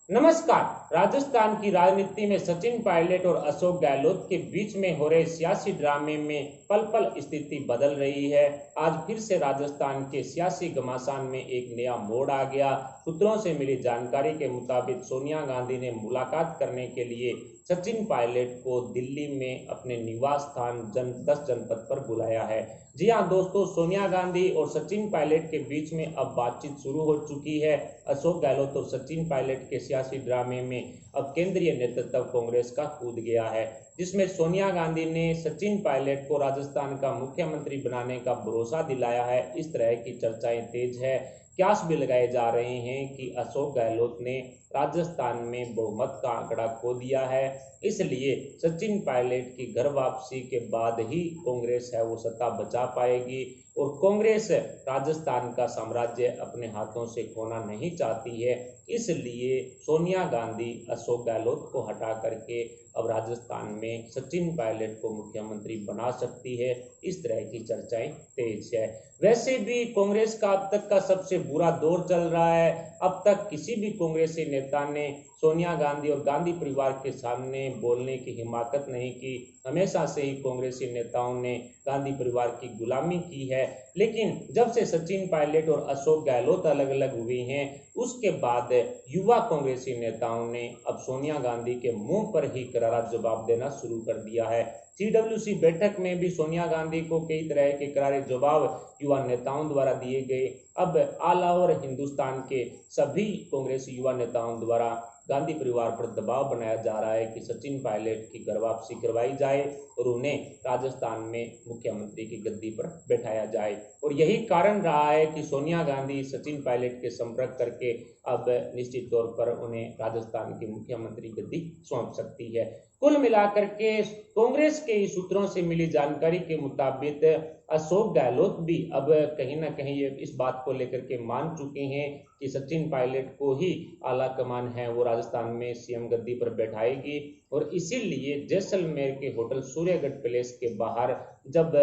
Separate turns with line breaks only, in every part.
नमस्कार। राजस्थान की राजनीति में सचिन पायलट और अशोक गहलोत के बीच में हो रहे सियासी ड्रामे में पल पल स्थिति बदल रही है। आज फिर से राजस्थान के सियासी घमासान में एक नया मोड़ आ गया। सूत्रों से मिली जानकारी के मुताबिक सोनिया गांधी ने मुलाकात करने के लिए सचिन पायलट को दिल्ली में अपने निवास स्थान 10 जनपद पर बुलाया है। जी हाँ दोस्तों, सोनिया गांधी और सचिन पायलट के बीच में अब बातचीत शुरू हो चुकी है। अशोक गहलोत और सचिन पायलट के सियासी ड्रामे में अब केंद्रीय नेतृत्व कांग्रेस का कूद गया है, जिसमें सोनिया गांधी ने सचिन पायलट को राजस्थान का मुख्यमंत्री बनाने का भरोसा दिलाया है। इस तरह की चर्चाएं तेज है। क्यास भी लगाए जा रहे हैं कि अशोक गहलोत ने राजस्थान में बहुमत का आंकड़ा खो दिया है, इसलिए सचिन पायलट की घर वापसी के बाद ही कांग्रेस है वो सत्ता बचा पाएगी और कांग्रेस राजस्थान का साम्राज्य अपने हाथों से खोना नहीं चाहती है। इसलिए सोनिया गांधी अशोक गहलोत को हटा करके अब राजस्थान में सचिन पायलट को मुख्यमंत्री बना सकती है। इस तरह की चर्चाएं तेज है। वैसे भी कांग्रेस का अब तक का सबसे बुरा दौर चल रहा है। अब तक किसी भी कांग्रेसी नेता ने सोनिया गांधी और गांधी परिवार के सामने बोलने की हिम्मत नहीं की। हमेशा से ही कांग्रेसी नेताओं ने गांधी परिवार की गुलामी की है, लेकिन जब से सचिन पायलट और अशोक गहलोत अलग अलग हुए हैं, उसके बाद युवा कांग्रेसी नेताओं ने अब सोनिया गांधी के मुंह पर ही करारा जवाब देना शुरू कर दिया है। सीडब्ल्यूसी बैठक में भी सोनिया गांधी को कई तरह के करारे जवाब युवा नेताओं द्वारा दिए गए। अब ऑल ओवर हिंदुस्तान के सभी कांग्रेसी युवा नेताओं द्वारा गांधी परिवार पर दबाव बनाया जा रहा है कि सचिन पायलट की घर वापसी करवाई जाए और उन्हें राजस्थान में मुख्यमंत्री की गद्दी पर बैठाया जाए। और यही कारण रहा है कि सोनिया गांधी सचिन पायलट के संपर्क करके अब निश्चित तौर पर उन्हें राजस्थान की मुख्यमंत्री गद्दी सौंप सकती है। कुल मिलाकर के कांग्रेस के सूत्रों से मिली जानकारी के मुताबिक अशोक गहलोत भी अब कहीं ना कहीं ये इस बात को लेकर के मान चुके हैं कि सचिन पायलट को ही आला कमान है वो राजस्थान में सीएम गद्दी पर बैठाएगी। और इसीलिए जैसलमेर के होटल सूर्यगढ़ पैलेस के बाहर जब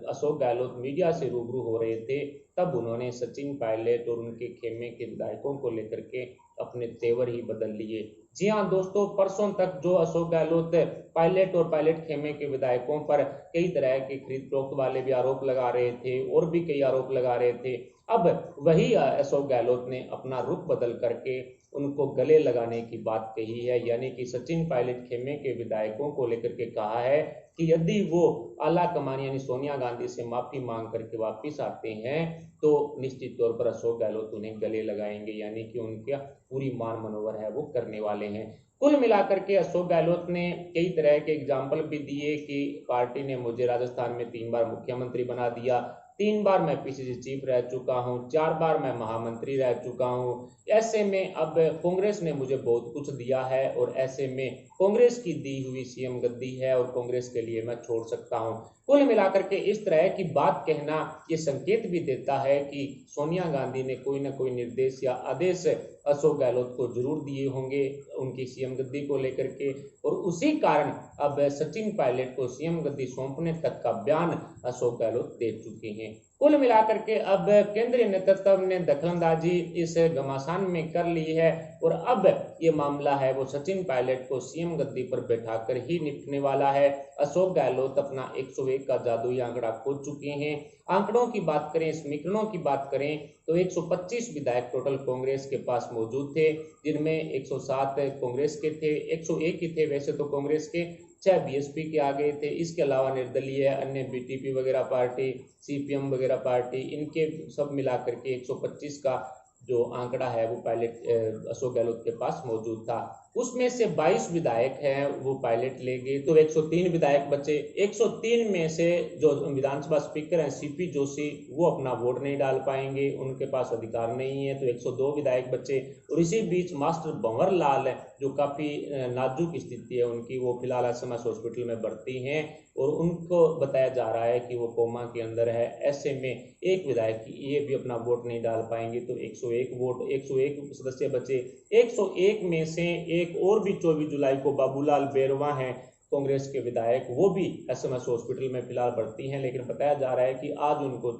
अशोक गहलोत मीडिया से रूबरू हो रहे थे, तब उन्होंने सचिन पायलट और उनके खेमे के विधायकों को लेकर के अपने तेवर ही बदल लिए। जी हाँ दोस्तों, परसों तक जो अशोक गहलोत पायलट और पायलट खेमे के विधायकों पर कई तरह के खरीद फरोख्त वाले भी आरोप लगा रहे थे और भी कई आरोप लगा रहे थे, अब वही अशोक गहलोत ने अपना रुख बदल करके उनको गले लगाने की बात कही है। यानी कि सचिन पायलट खेमे के विधायकों को लेकर के कहा है कि यदि वो आला कमान यानी सोनिया गांधी से माफी मांग करके वापिस आते हैं तो निश्चित तौर पर अशोक गहलोत उन्हें गले लगाएंगे, यानी कि उनका पूरी मान मनोवर है वो करने वाले हैं। कुल मिलाकर के अशोक गहलोत ने कई तरह के एग्जाम्पल भी दिए कि पार्टी ने मुझे राजस्थान में 3 बार मुख्यमंत्री बना दिया, 3 बार मैं पीसीसी चीफ रह चुका हूँ, 4 बार मैं महामंत्री रह चुका हूँ। ऐसे में अब कांग्रेस ने मुझे बहुत कुछ दिया है और ऐसे में कांग्रेस की दी हुई सीएम गद्दी है और कांग्रेस के लिए मैं छोड़ सकता हूँ। कुल मिलाकर के इस तरह की बात कहना ये संकेत भी देता है कि सोनिया गांधी ने कोई ना कोई निर्देश या आदेश अशोक गहलोत को जरूर दिए होंगे उनकी सीएम गद्दी को लेकर के, और उसी कारण अब सचिन पायलट को सीएम गद्दी सौंपने तक का बयान अशोक गहलोत दे चुके हैं। कुल मिलाकर के अब केंद्रीय नेतृत्व ने दखलंदाजी इस घमासान में कर ली है और अब ये मामला है वो सचिन पायलट को सीएम गद्दी पर बैठाकर ही निपटने वाला है। अशोक गहलोत अपना 101 का जादुई आंकड़ा खो चुके हैं। आंकड़ों की बात करें, समीकरणों की बात करें तो 125 विधायक टोटल कांग्रेस के पास मौजूद थे, जिनमें 107 कांग्रेस के थे, 101 ही थे वैसे तो कांग्रेस के, 6 बीएसपी के आ गए थे। इसके अलावा निर्दलीय अन्य बीटीपी वगैरह पार्टी, सीपीएम वगैरह पार्टी, इनके सब मिलाकर के 125 का जो आंकड़ा है वो पायलट अशोक गहलोत के पास मौजूद था। उसमें से 22 विधायक हैं वो पायलट ले गए तो 103 विधायक बचे। 103 में से जो विधानसभा स्पीकर हैं सीपी जोशी, वो अपना वोट नहीं डाल पाएंगे, उनके पास अधिकार नहीं है, तो 102 विधायक बचे। और इसी बीच मास्टर भंवर लाल है जो काफी नाजुक स्थिति है उनकी, वो फिलहाल एसएमएस हॉस्पिटल में भर्ती हैं और उनको बताया जा रहा है कि वो कोमा के अंदर है। ऐसे में एक विधायक ये भी अपना वोट नहीं डाल पाएंगे, तो 101 वोट, 101 सदस्य बचे। 101 में से एक और भी 24 जुलाई को बाबूलाल बेरवा हैं कांग्रेस के विधायक, वो भी एसएमएस हॉस्पिटल में फिलहाल भर्ती हैं, लेकिन बताया जा रहा है कि आज उनको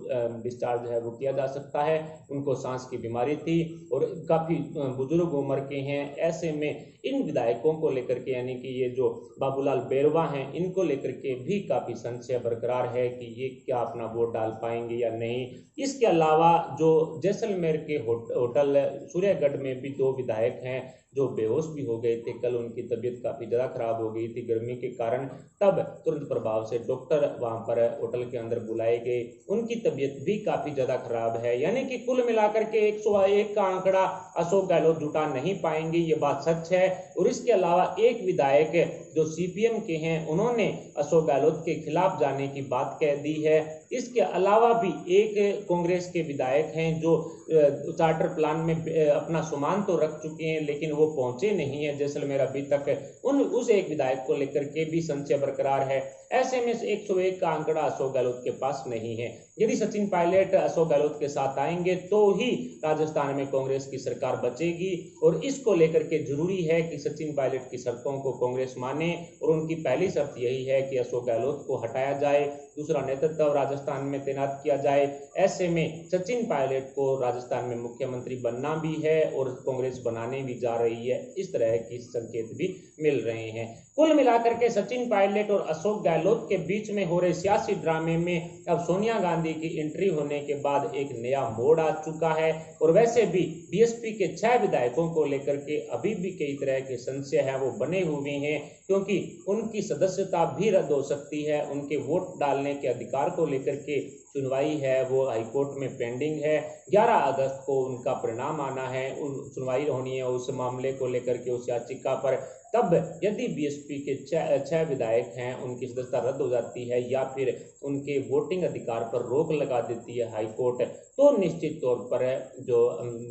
डिस्चार्ज है वो किया जा सकता है। उनको सांस की बीमारी थी और काफी बुजुर्ग उम्र के हैं। ऐसे में इन विधायकों को लेकर के, यानी कि ये जो बाबूलाल बेरवा हैं, इनको लेकर के भी काफी संशय बरकरार है कि ये क्या अपना वोट डाल पाएंगे या नहीं। इसके अलावा जो जैसलमेर के होटल सूर्यगढ़ में भी 2 विधायक हैं जो बेहोश भी हो गए थे। कल उनकी तबीयत काफी ज्यादा खराब हो गई थी गर्मी के कारण, तब तुरंत प्रभाव से डॉक्टर वहां पर होटल के अंदर बुलाए गए। उनकी तबीयत भी काफी ज्यादा खराब है। यानी कि कुल मिलाकर के 101 का आंकड़ा अशोक गहलोत जुटा नहीं पाएंगे, ये बात सच है। और इसके अलावा एक विधायक जो सीपीएम के हैं, उन्होंने अशोक गहलोत के खिलाफ जाने की बात कह दी है। इसके अलावा भी एक कांग्रेस के विधायक हैं जो चार्टर प्लान में अपना सुमान तो रख चुके हैं, लेकिन वो पहुंचे नहीं है जैसलमेर अभी तक। उस एक विधायक को लेकर के भी संशय बरकरार है। ऐसे में 101 का आंकड़ा अशोक गहलोत के पास नहीं है। यदि सचिन पायलट अशोक गहलोत के साथ आएंगे तो ही राजस्थान में कांग्रेस की सरकार बचेगी, और इसको लेकर के जरूरी है कि सचिन पायलट की शर्तों को कांग्रेस माने। और उनकी पहली शर्त यही है कि अशोक गहलोत को हटाया जाए, दूसरा नेतृत्व राजस्थान में तैनात किया जाए। ऐसे में सचिन पायलट को राजस्थान में मुख्यमंत्री बनना भी है और कांग्रेस बनाने भी जा रही है। इस तरह की संकेत भी मिल रहे हैं। कुल मिलाकर के सचिन पायलट और अशोक गहलोत के बीच में हो रहे सियासी ड्रामे में अब सोनिया गांधी की एंट्री होने के बाद एक नया मोड़ आ चुका है। और वैसे भी बीएसपी के 6 विधायकों को लेकर के अभी भी कई तरह के संशय है वो बने हुए हैं, क्योंकि उनकी सदस्यता भी रद्द हो सकती है। उनके वोट डालने के अधिकार को लेकर के सुनवाई है वो हाईकोर्ट में पेंडिंग है। 11 अगस्त को उनका परिणाम आना है, सुनवाई होनी है उस मामले को लेकर के, उस याचिका पर। तब यदि बीएसपी के 6 विधायक हैं, उनकी सदस्यता रद्द हो जाती है या फिर उनके वोटिंग अधिकार पर रोक लगा देती है हाईकोर्ट, तो निश्चित तौर पर जो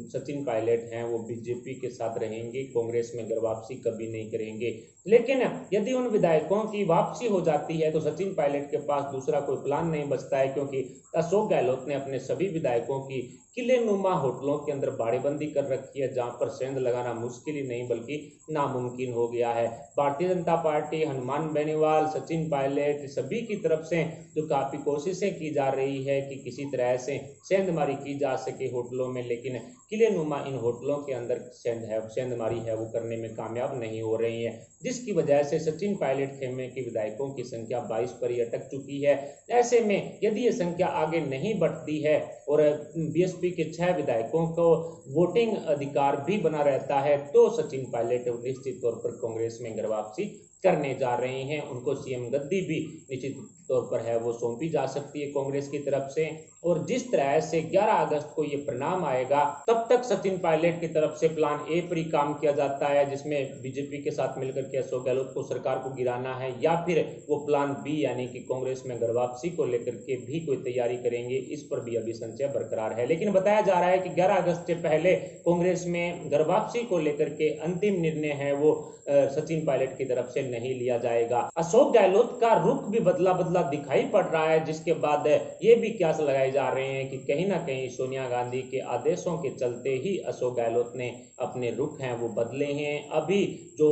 सचिन पायलट हैं वो बीजेपी के साथ रहेंगे, कांग्रेस में घर वापसी कभी नहीं करेंगे। लेकिन यदि उन विधायकों की वापसी हो जाती है तो सचिन पायलट के पास दूसरा कोई प्लान नहीं बचता है, क्योंकि अशोक गहलोत ने अपने सभी विधायकों की किले नुमा होटलों के अंदर बाड़ेबंदी कर रखी है, जहां पर सेंध लगाना मुश्किल ही नहीं बल्कि नामुमकिन हो गया है। भारतीय जनता पार्टी, हनुमान बेनीवाल, सचिन पायलट, सभी की तरफ से जो काफी कोशिशें की जा रही है कि किसी तरह से सेंधमारी की जा सके होटलों में, लेकिन किले नुमा इन होटलों के अंदर सेंधमारी है वो करने में कामयाब नहीं हो रही है, जिसकी वजह से सचिन पायलट खेमे के विधायकों की संख्या 22 पर ही अटक चुकी है। ऐसे में यदि ये संख्या आगे नहीं बढ़ती है और बीएसपी के 6 विधायकों को वोटिंग अधिकार भी बना रहता है, तो सचिन पायलट निश्चित तौर पर कांग्रेस में घर वापसी करने जा रहे हैं। उनको सीएम गद्दी भी निश्चित तौर पर है वो सौंपी जा सकती है कांग्रेस की तरफ से। और जिस तरह से 11 अगस्त को ये परिणाम आएगा, तब तक सचिन पायलट की तरफ से प्लान ए पर ही काम किया जाता है, जिसमें बीजेपी के साथ मिलकर के अशोक गहलोत को सरकार को गिराना है, या फिर वो प्लान बी यानी कि कांग्रेस में घर वापसी को लेकर के भी कोई तैयारी करेंगे। इस पर भी अभी संशय बरकरार है। लेकिन बताया जा रहा है कि 11 अगस्त से पहले कांग्रेस में घर वापसी को लेकर के अंतिम निर्णय है वो सचिन पायलट की तरफ से नहीं लिया जाएगा। अशोक गहलोत का रुख भी बदला बदला दिखाई पड़ रहा है, जिसके बाद ये भी क्यास लगाए जा रहे हैं कि कहीं ना कहीं सोनिया गांधी के आदेशों के चलते ही अशोक गहलोत ने अपने रुख हैं वो बदले हैं। अभी जो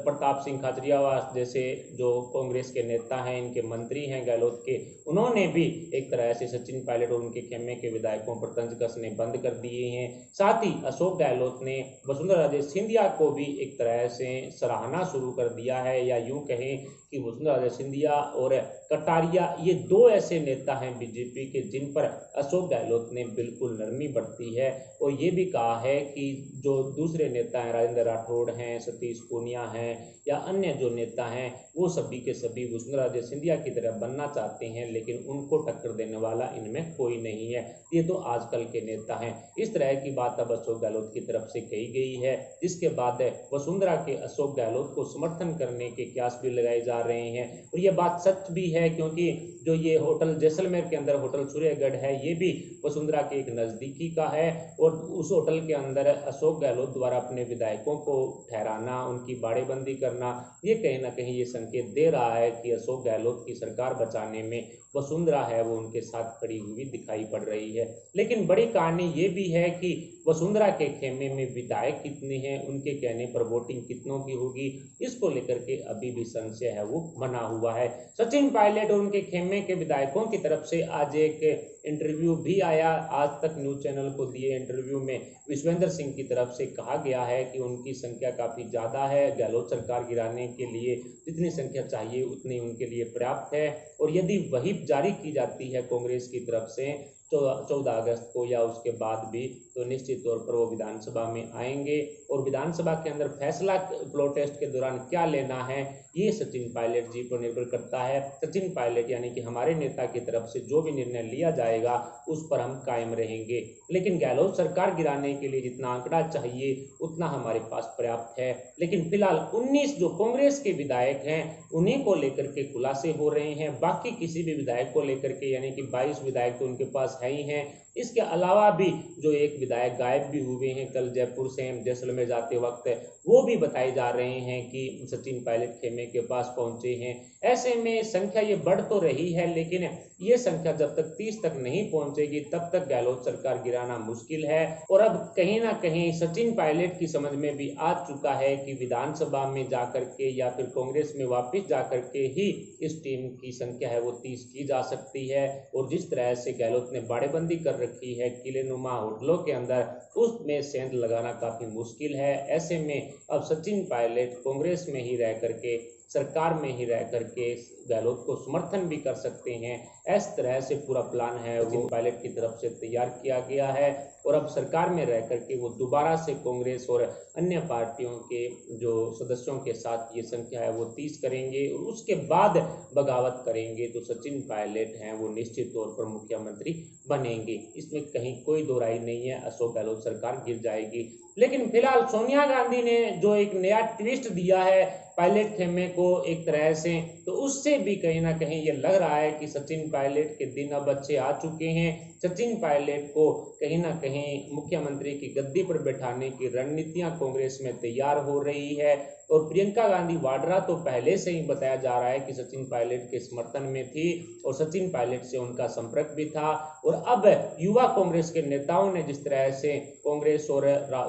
प्रताप सिंह खाचरियावास जैसे जो कांग्रेस के नेता हैं, इनके मंत्री हैं गहलोत के, उन्होंने भी एक तरह से सचिन पायलट और उनके खेमे के विधायकों पर तंज कसने बंद कर दिए हैं। साथ ही अशोक गहलोत ने वसुंधरा राजे सिंधिया को भी एक तरह से सराहना शुरू कर दिया है, या यूं कहें कि वसुंधरा राजे सिंधिया और कटारिया ये 2 ऐसे नेता हैं बीजेपी के जिन पर अशोक गहलोत ने बिल्कुल नरमी बरती है। और ये भी कहा है कि जो दूसरे नेता हैं, राजेंद्र राठौड़ हैं, सतीश पूनिया हैं, या अन्य जो नेता हैं, वो सभी के सभी वसुंधरा राजे सिंधिया की तरह बनना चाहते हैं, लेकिन उनको टक्कर देने वाला इनमें कोई नहीं है, ये तो आजकल के नेता हैं। इस तरह की बात अब अशोक गहलोत की तरफ से कही गई है, जिसके बाद वसुंधरा के अशोक गहलोत को समर्थन करने के क्यास भी लगाए जा रहे हैं। और ये बात सच भी है, क्योंकि जो ये होटल जैसलमेर के अंदर होटल सूर्यगढ़ है, ये भी वसुंधरा के एक नजदीकी का है, और उस होटल के अंदर अशोक गहलोत द्वारा अपने विधायकों को ठहराना, उनकी बाड़ेबंदी करना, ये कहीं ना कहीं ये संकेत दे रहा है कि अशोक गहलोत की सरकार बचाने में वसुंधरा है वो उनके साथ खड़ी हुई दिखाई पड़ रही है। लेकिन बड़ी कहानी ये भी है कि वसुंधरा के खेमे में विधायक कितने हैं, उनके कहने पर वोटिंग कितनों की होगी, इसको लेकर के अभी भी संशय है वो बना हुआ है। सचिन पायलट और उनके खेमे के विधायकों की तरफ से आज एक इंटरव्यू भी आया। आज तक न्यूज चैनल को दिए इंटरव्यू में विश्वेंद्र सिंह की तरफ से कहा गया है कि उनकी संख्या काफी ज्यादा है, गहलोत सरकार गिराने के लिए जितनी संख्या चाहिए उतनी उनके लिए पर्याप्त है, और यदि वही जारी की जाती है कांग्रेस की तरफ से 14 अगस्त को या उसके बाद भी, तो निश्चित तौर पर वो विधानसभा में आएंगे। और विधानसभा के अंदर फैसला फ्लोर टेस्ट के दौरान क्या लेना है ये सचिन पायलट जी पर निर्भर करता है। सचिन पायलट यानी कि हमारे नेता की तरफ से जो भी निर्णय लिया जाएगा उस पर हम कायम रहेंगे, लेकिन गहलोत सरकार गिराने के लिए जितना आंकड़ा चाहिए उतना हमारे पास पर्याप्त है। लेकिन फिलहाल 19 जो कांग्रेस के विधायक हैं उन्हीं को लेकर के खुलासे हो रहे हैं, बाकी किसी भी विधायक को लेकर के यानी कि 22 विधायक तो उनके पास है ही हैं। इसके अलावा भी जो एक विधायक गायब भी हुए हैं कल जयपुर से जैसलमेर जाते वक्त, वो भी बताए जा रहे हैं कि सचिन पायलट खेमे के पास पहुंचे हैं। ऐसे में संख्या ये बढ़ तो रही है, लेकिन ये संख्या जब तक 30 तक नहीं पहुंचेगी तब तक गहलोत सरकार गिराना मुश्किल है। और अब कहीं ना कहीं सचिन पायलट की समझ में भी आ चुका है कि विधानसभा में जाकर के या फिर कांग्रेस में वापस जाकर के ही इस टीम की संख्या है वो 30 की जा सकती है। और जिस तरह से गहलोत ने बाड़ेबंदी कर रखी है किलेनुमा होटलों के अंदर, उसमें सेंध लगाना काफी मुश्किल है। ऐसे में अब सचिन पायलट कांग्रेस में ही रह करके, सरकार में ही रह करके गहलोत को समर्थन भी कर सकते हैं। इस तरह से पूरा प्लान है वो पायलट की तरफ से तैयार किया गया है। और अब सरकार में रह करके वो दोबारा से कांग्रेस और अन्य पार्टियों के जो सदस्यों के साथ ये संख्या है वो 30 करेंगे और उसके बाद बगावत करेंगे, तो सचिन पायलट हैं वो निश्चित तौर पर मुख्यमंत्री बनेंगे। इसमें कहीं कोई दो राय नहीं है, अशोक गहलोत सरकार गिर जाएगी। लेकिन फिलहाल सोनिया गांधी ने जो एक नया ट्विस्ट दिया है पायलट खेमे को एक तरह से, तो उससे भी कहीं ना कहीं ये लग रहा है कि सचिन पायलट के दिन अब अच्छे आ चुके हैं। सचिन पायलट को कहीं ना कहीं मुख्यमंत्री की गद्दी पर बैठाने की रणनीतियां कांग्रेस में तैयार हो रही है। और प्रियंका गांधी वाड्रा तो पहले से ही बताया जा रहा है कि सचिन पायलट के समर्थन में थी और सचिन पायलट से उनका संपर्क भी था। और अब युवा कांग्रेस के नेताओं ने जिस तरह से कांग्रेस और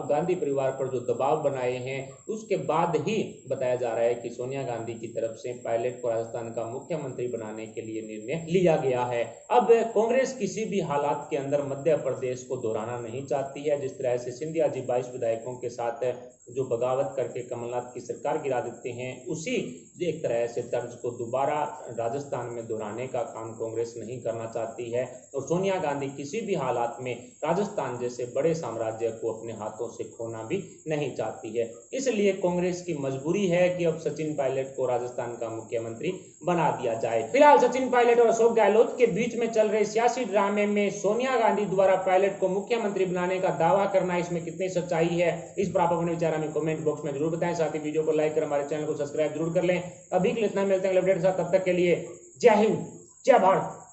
गांधी परिवार पर जो दबाव बनाए हैं, उसके बाद ही बताया जा रहा है कि सोनिया गांधी की तरफ से पायलट को राजस्थान का मुख्यमंत्री बनाने के लिए निर्णय लिया गया है। अब कांग्रेस किसी भी हालात के अंदर मध्य प्रदेश को दोहराना नहीं चाहती है। जिस तरह से सिंधिया जी 22 विधायकों के साथ जो बगावत करके कमलनाथ की सरकार गिरा देते हैं, उसी एक तरह से तर्ज को दोबारा राजस्थान में दोहराने का काम कांग्रेस नहीं करना चाहती है। और सोनिया गांधी किसी भी हालात में राजस्थान जैसे बड़े साम्राज्य को अपने हाथों से खोना भी नहीं चाहती है। इसलिए कांग्रेस की मजबूरी है कि अब सचिन पायलट को राजस्थान का मुख्यमंत्री बना दिया जाए। फिलहाल सचिन पायलट और अशोक गहलोत के बीच में चल रहे सियासी ड्रामे में सोनिया गांधी द्वारा पायलट को मुख्यमंत्री बनाने का दावा करना, इसमें कितनी सच्चाई है, इस पर आप अपने विचार हमें कमेंट बॉक्स में जरूर बताएं। साथ ही वीडियो को लाइक कर हमारे चैनल को सब्सक्राइब जरूर कर लें। अभी के लिए इतना, मिलते हैं अगले अपडेट के साथ, तब तक के लिए जय हिंद, जय भारत।